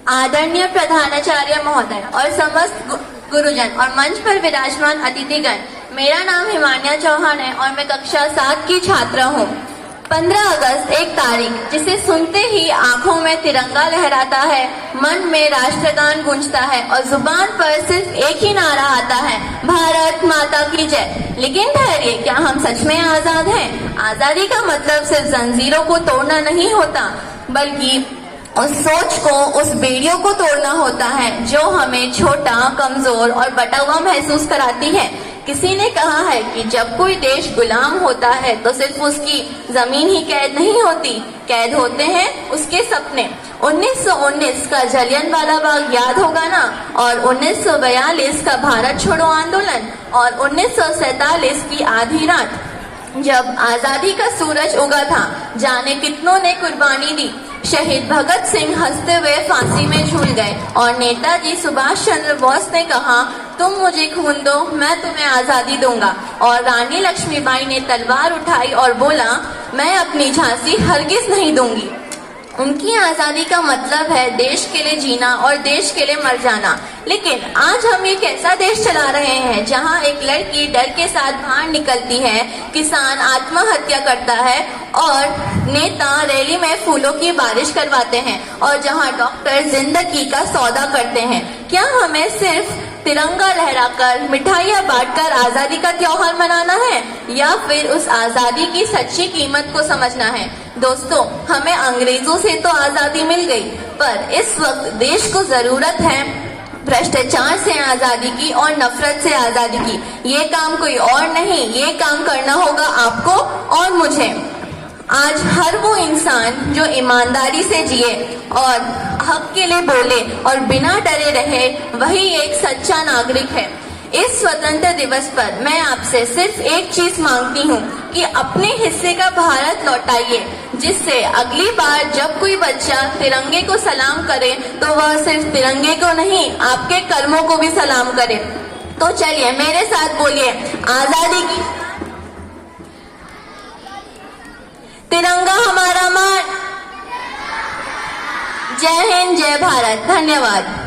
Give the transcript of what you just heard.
आदरणीय प्रधानाचार्य महोदय और समस्त गुरुजन और मंच पर विराजमान अतिथिगण, मेरा नाम हिमान्या चौहान है और मैं कक्षा 7 की छात्रा हूँ। 15 अगस्त एक तारीख जिसे सुनते ही आंखों में तिरंगा लहराता है, मन में राष्ट्रगान गूंजता है और जुबान पर सिर्फ एक ही नारा आता है, भारत माता की जय। लेकिन ठहरिए, क्या हम सच में आजाद हैं? आजादी का मतलब सिर्फ जंजीरों को तोड़ना नहीं होता, बल्कि उस सोच को, उस बेड़ियों को तोड़ना होता है जो हमें छोटा, कमजोर और बटा हुआ महसूस कराती है। किसी ने कहा है कि जब कोई देश गुलाम होता है तो सिर्फ उसकी जमीन ही कैद नहीं होती, कैद होते हैं उसके सपने। 1919 का जलियांवाला बाग याद होगा ना, और 1942 का भारत छोड़ो आंदोलन और 1947 की आधी रात जब आजादी का सूरज उगा था, जाने कितनों ने कुर्बानी दी। शहीद भगत सिंह हंसते हुए फांसी में झूल गए और नेताजी सुभाष चंद्र बोस ने कहा, तुम मुझे खून दो, मैं तुम्हें आजादी दूंगा। और रानी लक्ष्मीबाई ने तलवार उठाई और बोला, मैं अपनी झांसी हरगिज नहीं दूंगी। उनकी आजादी का मतलब है देश के लिए जीना और देश के लिए मर जाना। लेकिन आज हम एक ऐसा देश चला रहे हैं जहां एक लड़की डर के साथ बाहर निकलती है, किसान आत्महत्या करता है और नेता रैली में फूलों की बारिश करवाते हैं, और जहां डॉक्टर जिंदगी का सौदा करते हैं। क्या हमें सिर्फ तिरंगा लहराकर, मिठाइयाँ बांटकर आजादी का त्योहार मनाना है, या फिर उस आजादी की सच्ची कीमत को समझना है? दोस्तों, हमें अंग्रेजों से तो आजादी मिल गई, पर इस वक्त देश को जरूरत है भ्रष्टाचार से आजादी की और नफरत से आजादी की। ये काम कोई और नहीं, ये काम करना होगा आपको और मुझे। आज हर वो इंसान जो ईमानदारी से जिए और हक के लिए बोले और बिना डरे रहे, वही एक सच्चा नागरिक है। इस स्वतंत्र दिवस पर मैं आपसे सिर्फ एक चीज मांगती हूँ कि अपने हिस्से का भारत लौटाइए, जिससे अगली बार जब कोई बच्चा तिरंगे को सलाम करे तो वह सिर्फ तिरंगे को नहीं, आपके कर्मों को भी सलाम करे। तो चलिए मेरे साथ बोलिए, आजादी की तिरंगा हमारा मान। जय हिंद, जय भारत। धन्यवाद।